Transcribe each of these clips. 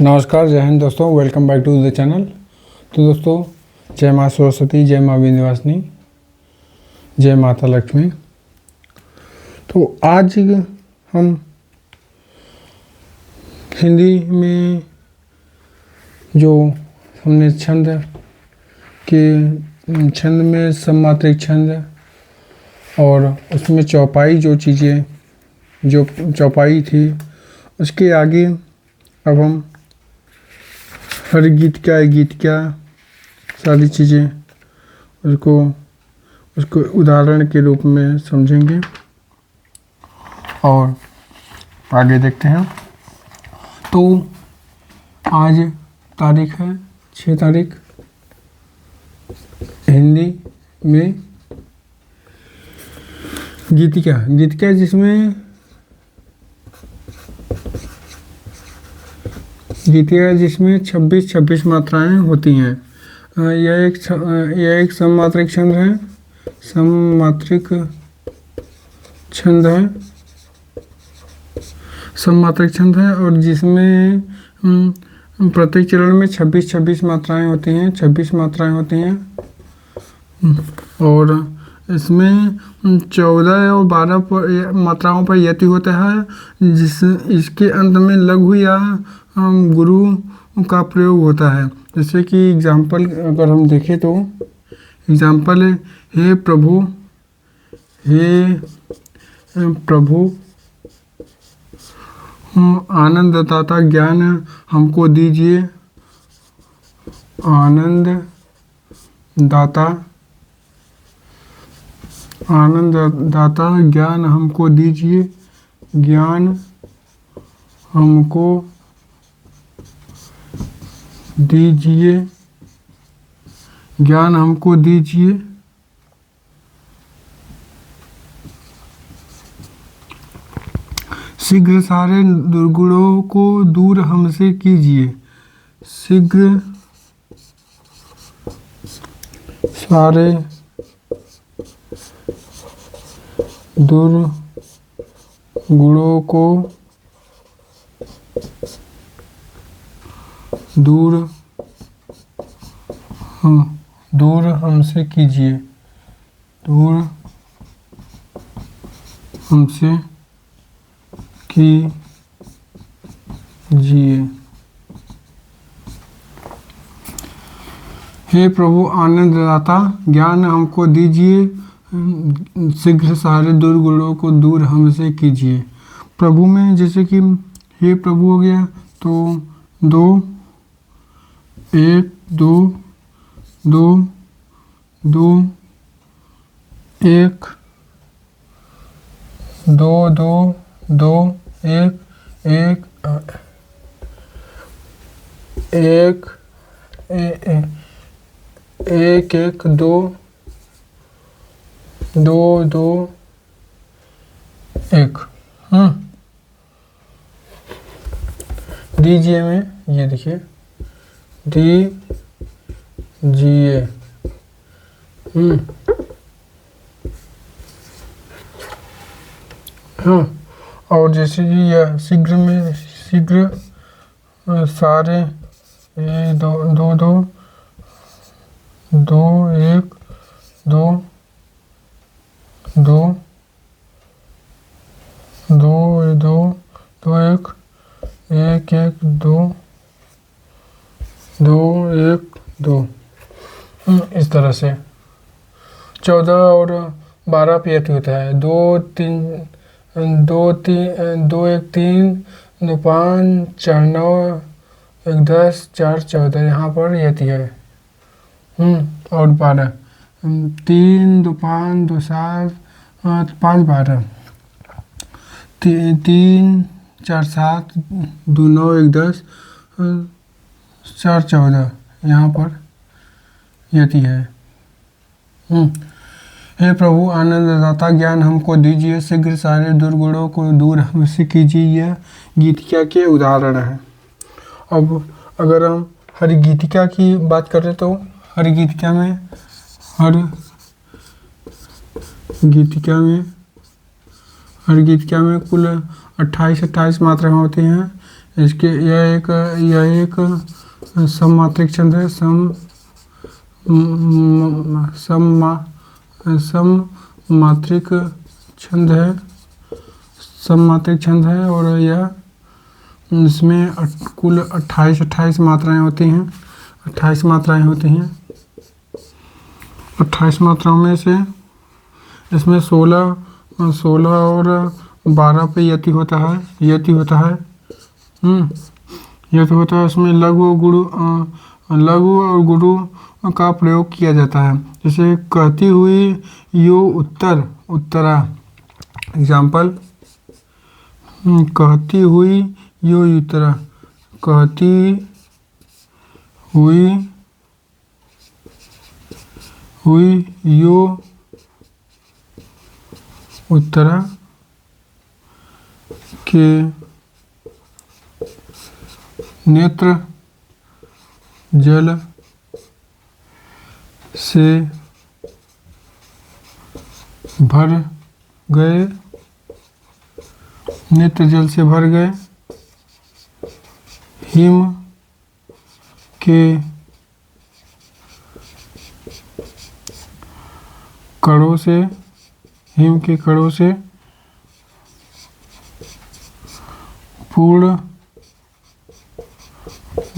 नमस्कार, जय हिंद दोस्तों। Welcome back to the channel. तो दोस्तों, जय माँ सरस्वती, जय माँ विंध्यवासिनी, जय माता लक्ष्मी। तो आज हम हिंदी में जो हमने छंद में सममात्रिक छंद और उसमें चौपाई जो चीज़ें जो चौपाई थी, उसके आगे अब हम हर गीत क्या सारी चीज़ें उसको उदाहरण के रूप में समझेंगे और आगे देखते हैं। तो आज तारीख है 6 तारीख। हिंदी में गीतिका जिसमें 26 मात्राएं होती हैं। यह एक सममात्रिक छंद है और जिसमें प्रत्येक चरण में 26 मात्राएं होती हैं। 26 मात्राएं होती हैं और इसमें 14 और 12 मात्राओं पर यति होता है, इसके अंत में लघु या गुरु का प्रयोग होता है। जैसे कि एग्जाम्पल अगर हम देखें तो एग्जाम्पल है, हे प्रभु आनंददाता ज्ञान हमको दीजिए। आनंददाता ज्ञान हमको दीजिए। ज्ञान हमको दीजिए। शीघ्र सारे दुर्गुणों को दूर हमसे कीजिए। शीघ्र सारे दुर्गुणों को दूर हमसे कीजिए। हे प्रभु आनंददाता ज्ञान हमको दीजिए। शीघ्र सारे दुर्गुणों को दूर हमसे कीजिए। प्रभु में जैसे कि हे प्रभु हो गया तो 2 1 2 2 2 1 2 2 2 1 1 1 1 1 2 2 2 1। दीजिए में ये देखिए दीजिए। हाँ, और जैसे कि यह शीघ्र सारे 2 2 2 2 1 2 2 2 2 2 1 1 1 2 2 1 2। इस तरह से 14 और 12 पे यति होता है। 2 3 2 3 2 1 3 2 5 4 9 1 10 4 14 यहाँ पर यति है। और 12 3 2 5 2 7 5 12 3 4 7 2 9 1 10 4 14 यहाँ पर यति है। हे प्रभु आनंददाता ज्ञान हमको दीजिए। शीघ्र सारे दुर्गुणों को दूर हमसे कीजिए। यह गीतिका के उदाहरण है। अब अगर हम हर गीतिका की बात करें तो हर गीतिका में कुल 28 मात्राएं होती हैं। इसके यह एक सममात्रिक छंद है। सममात्रिक छंद है। सममात्रिक छंद है और यह इसमें कुल 28 मात्राएं होती हैं। 28 मात्राएं होती हैं। 28 मात्राओं में से इसमें 16 और 12 पे यति होता है। यति होता है इसमें लघु और गुरु का प्रयोग किया जाता है। जैसे कहती हुई यो उत्तरा। एग्जाम्पल, कहती हुई यो उत्तरा। कहती हुई यो उत्तरा के नेत्र जल से भर गए। नेत्र जल से भर गए। हिम के कणों से पूर्ण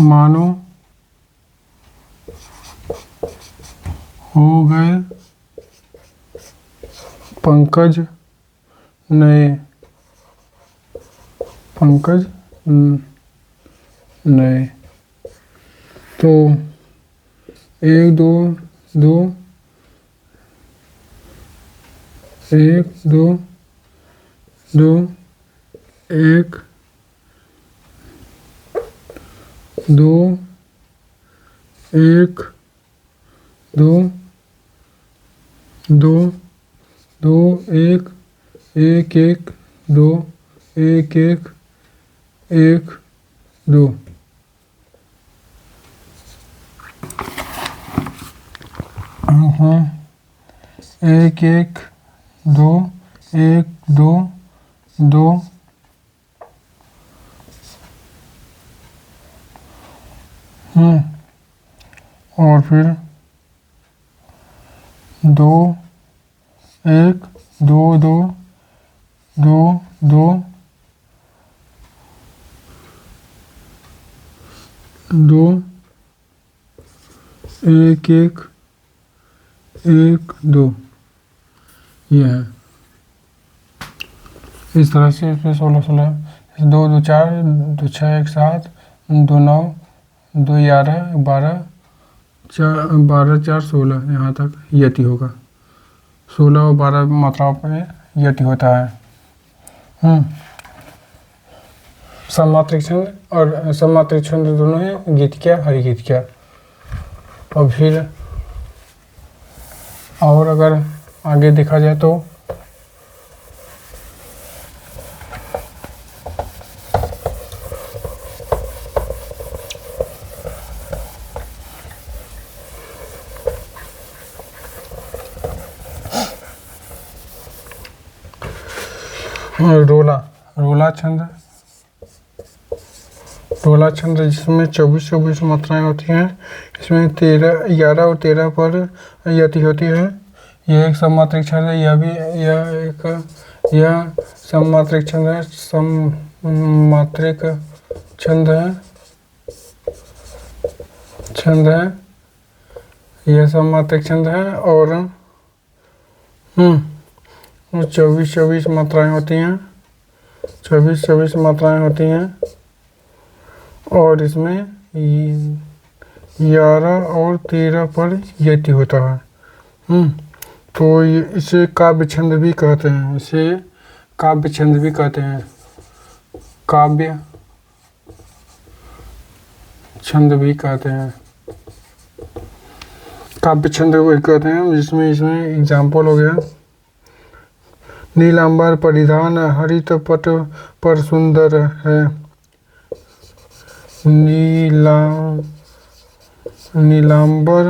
मानो हो गए। पंकज नए। तो 1 2 2 1 2 2 1 2 1 2 2 2 1 1 1 2 1 1 1 2। 1 1 2 1 2 2 और फिर 2 1 2 2 2 2 2 1 1 1 2। यह है। इस तरह से इसमें 16 2 2 4 2 6 1 7 2 9 2 11 12 4 16 यहाँ तक यति होगा। 16 और 12 मात्राओं पर यति होता है। सममात्रिक छंद और सममात्रिक छंद दोनों हैं, गीतिका हरिगीतिका। और फिर और अगर आगे देखा जाए तो रोला छंद जिसमें 24 मात्राएं होती हैं। इसमें 11 और 13 पर यति होती है। यह एक सममात्रिक छंद है। यह सममात्रिक छंद है। यह सममात्रिक छंद है और 24 मात्राएं होती हैं। 24 मात्राएं होती हैं और इसमें 11 और 13 पर यति होता है। तो इसे काव्य छंद भी कहते हैं। काव्य छंद भी कहते हैं। जिसमें एग्जाम्पल हो गया, नीलांबर परिधान हरित पट पर सुंदर है। नीलांबर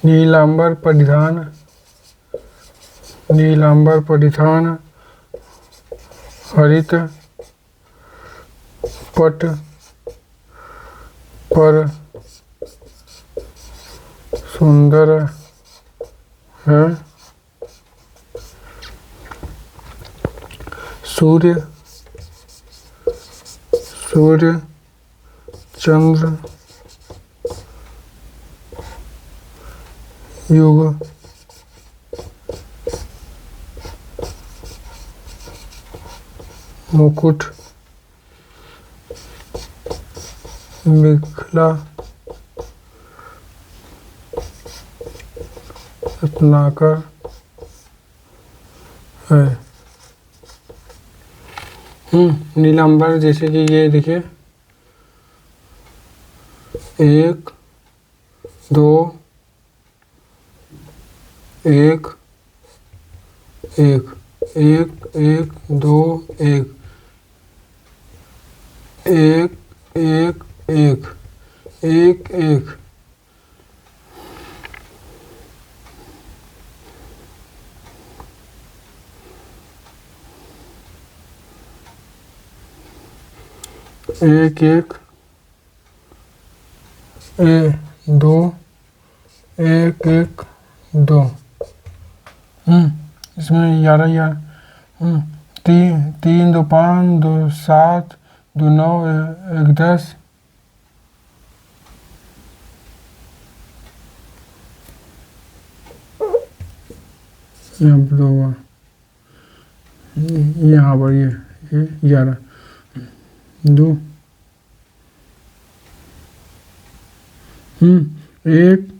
नीलांबर परिधान, नीलांबर परिधान, हरित पट पर सुंदर है, सूर्य सूर्य चंद्र युग मुकुट बिखला रत्नाकर है। नीलांबर जैसे कि ये देखिए 1 2 1 1 1 1 2 1 1 1 1 1 1 1 1 2 1 1 2। इसमें 11 3 2 5 2 7 2 9 1 10। यहाँ पर 2 हुआ, यहाँ पर ये 11 2 1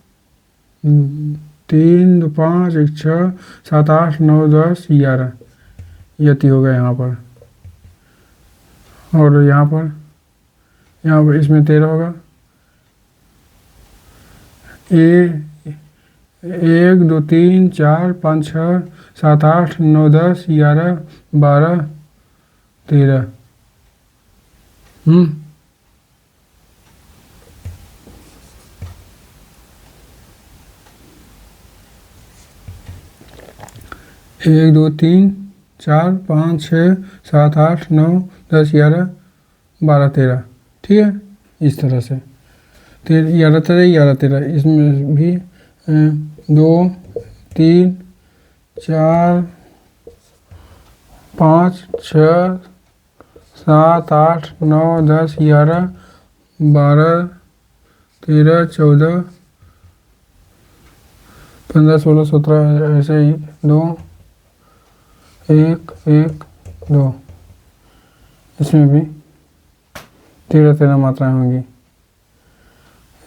3 2 5 1 6 7 8 9 10 11 यति हो गया यहाँ पर। और यहाँ पर इसमें 13 होगा। 1 2 3 4 5 6 7 8 9 10 11 12 13। 1 2 3 4 5 6 7 8 9 10 11 12 13। ठीक है, इस तरह से 11 13 11 13। इसमें भी 2 3 4 5 6 7 8 9 10 11 12 13 14 15 16 17 ऐसे ही 2 1 1 2। इसमें भी 13 13 मात्राएं होंगी।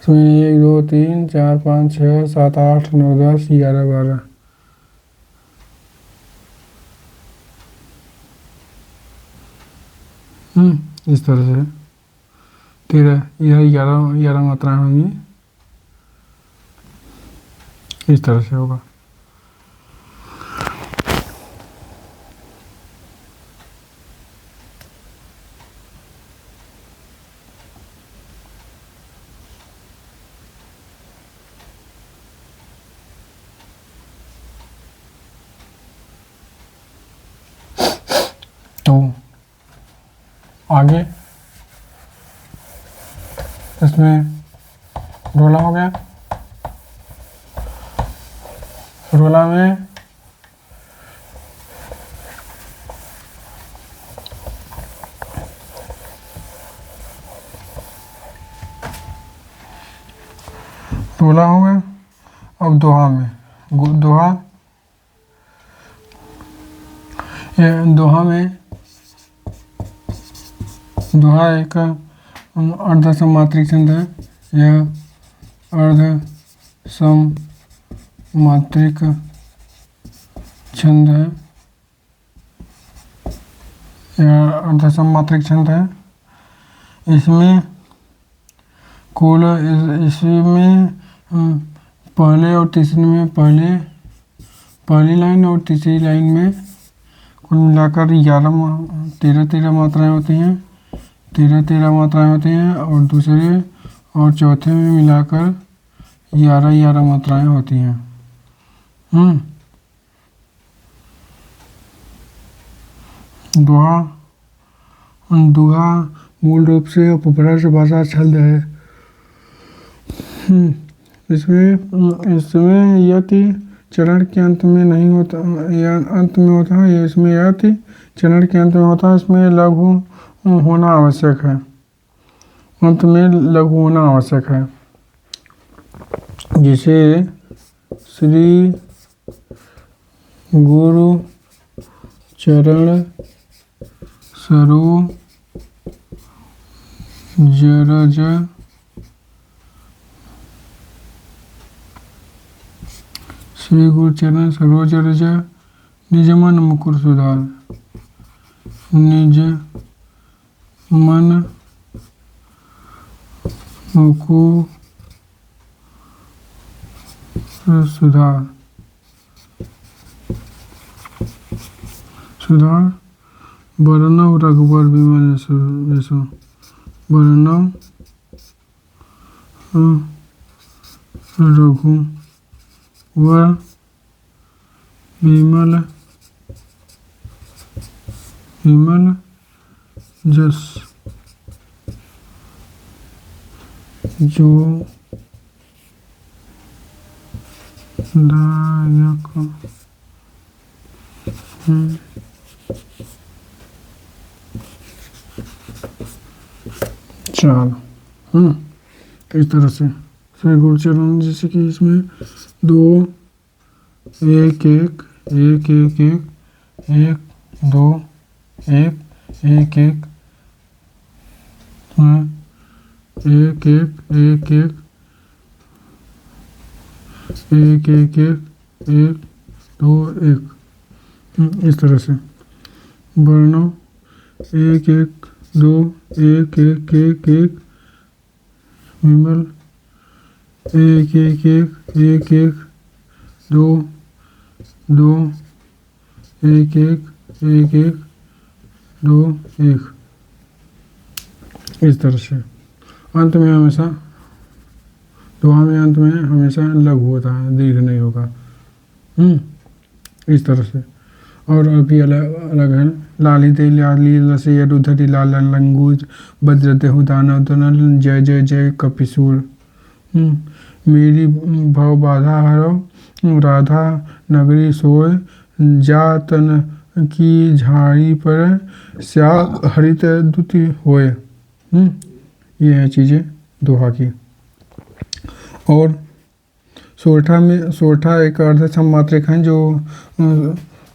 इसमें 1 2 3 4 5 6 7 8 9 10 11 12। इस तरह से 13 यह 11 मात्राएं होंगी। इस तरह से होगा। तो आगे इसमें रोला हो गया। रोला में रोला हो गया। अब दोहा में दोहा एक अर्ध सममात्रिक छंद है। यह अर्ध सममात्रिक छंद है। यह अर्ध सममात्रिक छंद है। इसमें कुल इसमें पहले और तीसरे में पहली लाइन और तीसरी लाइन में कुल मिलाकर 13 मात्राएं होती हैं। 13 मात्राएं होती हैं और दूसरे और चौथे में मिलाकर 11 मात्राएं होती हैं। दोहा। दोहा मूल रूप से अपभ्रंश भाषा छंद है। इसमें यति चरण के अंत में नहीं होता, या अंत में होता है। इसमें यति चरण के अंत में होता है। इसमें लघु होना आवश्यक है। अंत में लघु होना आवश्यक है। जिसे श्री गुरु चरण सरोज रज श्री गुरु चरण सरोज रज निज मन मुकुर सुधार। निज मन मुकुर सुधार। सुधार बरनव रघुबर विमल यशो। बरनव रघुवर विमल जस जो दायक चाल। इस तरह से श्री गुरु चरण, जैसे कि इसमें 2 1 1 1 1 1 1 2 1 1 1 1 1 1 1 1 1 1 2 1। इस तरह से वर्णों 1 1 2 1 1 1 1 विमल 1 1 1 1 1 2 2 1 1 1 1 2 1। इस तरह से अंत में हमेशा दोहा में अंत में हमेशा लघु होता है, दीर्घ नहीं होगा। इस तरह से। और अभी अलग अलग है। लाली ते लाली लसे रुधरी लाल लंगूज वज्रदेहु दानव दनल जय जय जय कपिसूर। मेरी भव बाधा हरो राधा नगरी सोय जातन की झाड़ी पर श्या हरित दुति होए। ये है चीज़ें दोहा की। और सोरठा एक अर्ध सममात्रिक है जो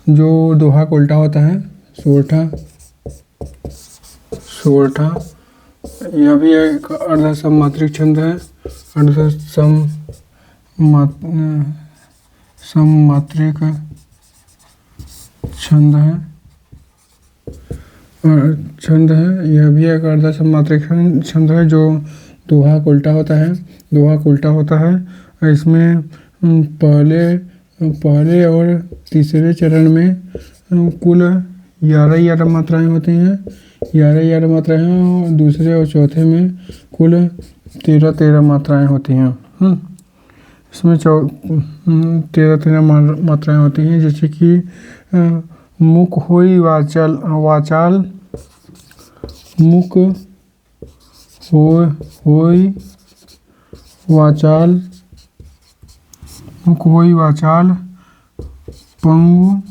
दोहा को उल्टा होता है। सोरठा यह भी एक अर्ध सममात्रिक छंद है। अर्ध सममात्रिक छंद है। यह भी एक अर्ध सममात्रिक छंद है जो दोहा को उल्टा होता है। इसमें पहले और तीसरे चरण में कुल 11 मात्राएं होती हैं। 11 मात्राएं और दूसरे और चौथे में कुल 13 मात्राएं होती हैं। इसमें 13 मात्राएं होती हैं, जैसे कि मुख होई वाचाल मुख होई वाचाल पंगु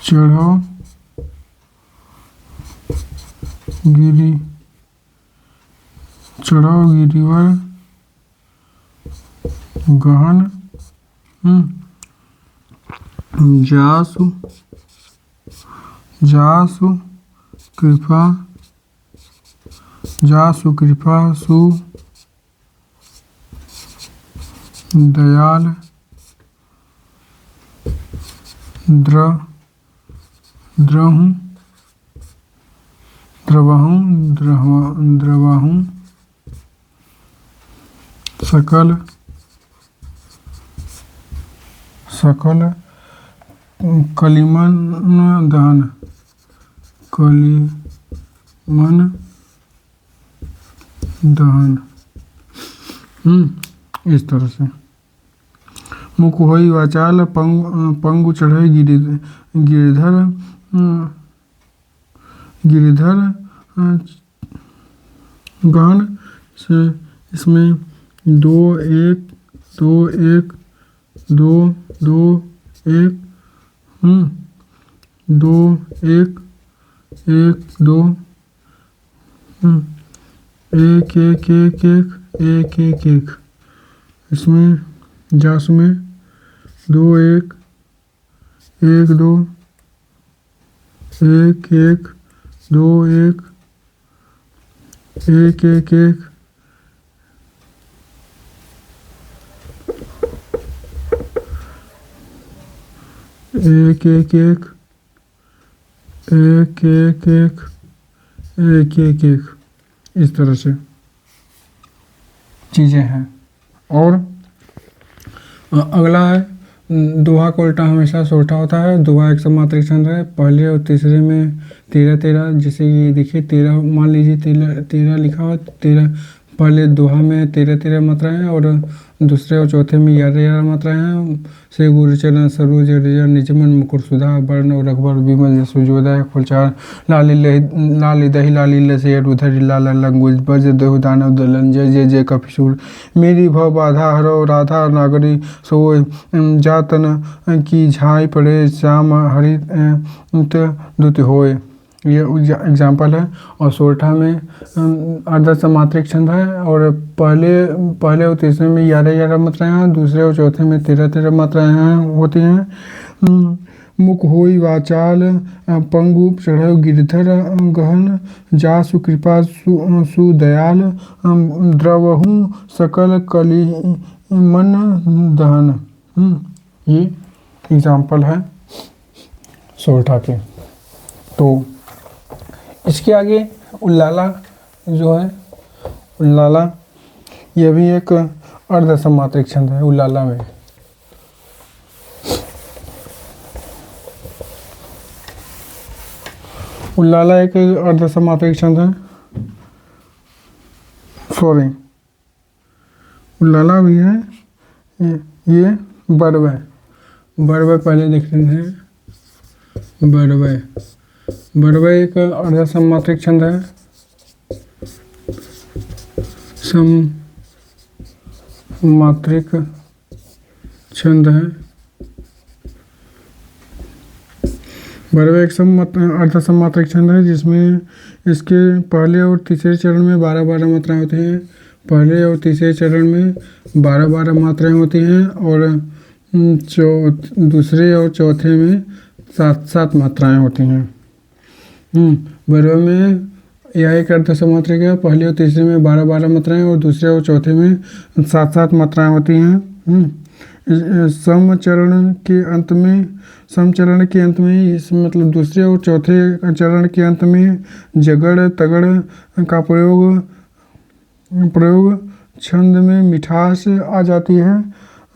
चढ़ो गिरिवर गहन जासु कृपा सु दयाल द्रवहूँ सकल कलिमन दहन इस तरह से। मुख होई वाचाल पंगु चढ़े गिरिधर गिरिधर गहन से। इसमें दो एक दो एक दो दो एक दो एक एक दो एक एक एक एक एक एक एक। इसमें जास में दो एक एक दो एक एक दो एक एक एक एक एक एक एक एक एक एक एक एक एक। इस तरह से चीज़ें हैं। और अगला है दोहा का उल्टा हमेशा सोटा होता है। दोहा एक समात्रिक छंद है। पहले और तीसरे में 13-13, जैसे ये देखिए 13 मान लीजिए 13 लिखा हुआ 13। पहले दोहा में 13-13 मात्राएं हैं और दूसरे और चौथे में 11-11 मात्राएं हैं। श्री गुरुचरण सरोज रज निजमन मुकुर सुधा वर्ण और रघुवर विमल सुजोदय फुलचार लाली दही लाली लसेर उधर लाला लंगुज बज देहु दानव दलन जय जय जय कपिसूर मेरी भव बाधा हरो राधा नागरी सोय जातन की झाई पड़े श्याम हरि दुत होय। ये एग्जाम्पल है। और सोरठा में अर्ध समात्रिक छंद है और पहले और तीसरे में 11-11 मात्राएं हैं, दूसरे और चौथे में 13-13 मात्राएं हैं होती हैं। मुख होई वाचाल पंगु चढ़ो गिरधर गहन जासु कृपा सुदयाल द्रवहु सकल कली मन दहन। ये एग्जाम्पल है सोरठा के। तो इसके आगे उल्लाला जो है, उल्लाला यह भी एक अर्ध समात्रिक छंद है। उल्लाला में उल्लाला एक अर्ध समात्रिक छंद है। सॉरी, उल्लाला भी है। ये बरवै बरवै पहले देख रहे हैं। बरवै एक अर्ध समात्रिक छंद है। समात्रिक छंद है। बरवै एक अर्ध समात्रिक छंद है जिसमें इसके पहले और तीसरे चरण में 12-12 मात्राएं होती हैं। पहले और तीसरे चरण में 12-12 मात्राएं होती हैं और दूसरे और चौथे में 7-7 मात्राएं होती हैं। बरवै में यह एक अर्ध समात्रिक है। पहले और तीसरे में 12-12 मात्राएं और दूसरे और चौथे में 7-7 मात्राएं होती हैं। समचरण के अंत में इस मतलब दूसरे और चौथे चरण के अंत में जगड़ तगड़ का प्रयोग छंद में मिठास आ जाती है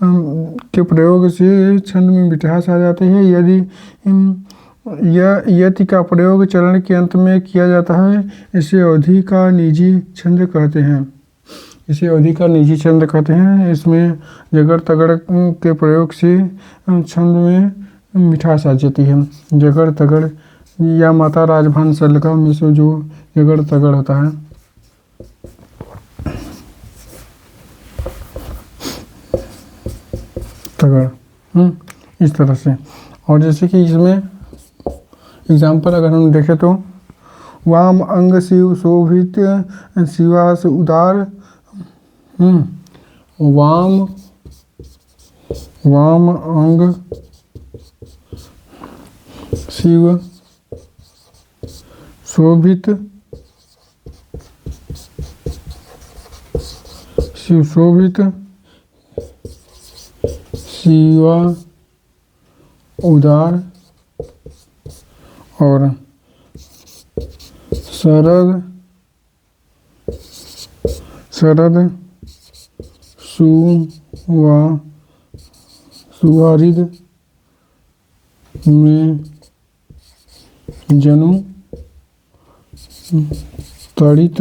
के प्रयोग से छंद में मिठास आ जाती है। यदि यति का प्रयोग चरण के अंत में किया जाता है इसे अवधि का निजी छंद कहते हैं। इसमें जगड़ तगड़ के प्रयोग से छंद में मिठास आ जाती है। जगड़ तगड़ या माता राजभान सलका में से जो जगड़ तगड़ होता है। तगड़ इस तरह से। और जैसे कि इसमें एग्जाम्पल अगर हम देखें तो वाम अंग शिव शोभित शिवास उदार। वाम अंग शिव शोभित शिवा उदार और शरद सुवारिद में जनु तड़ित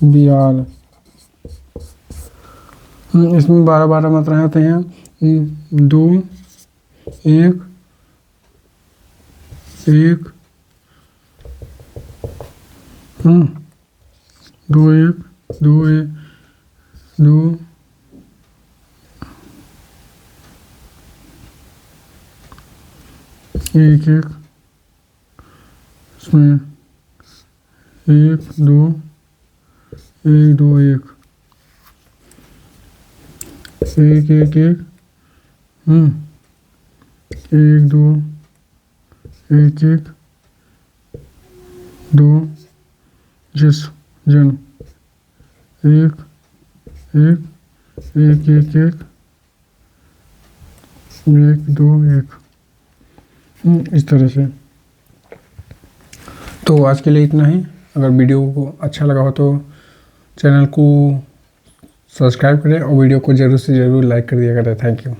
बियाल। इसमें 12 मात्राएं आती हैं। 2 1 1 2 1 2 1 2 1 1 इसमें 1 2 1 2 1 1 1 1 1 2 1 1 2 जस जन 1 1 1 1 1 1 2 1 इस तरह से। तो आज के लिए इतना ही। अगर वीडियो को अच्छा लगा हो तो चैनल को सब्सक्राइब करें और वीडियो को ज़रूर से ज़रूर लाइक कर दिया करें। Thank you.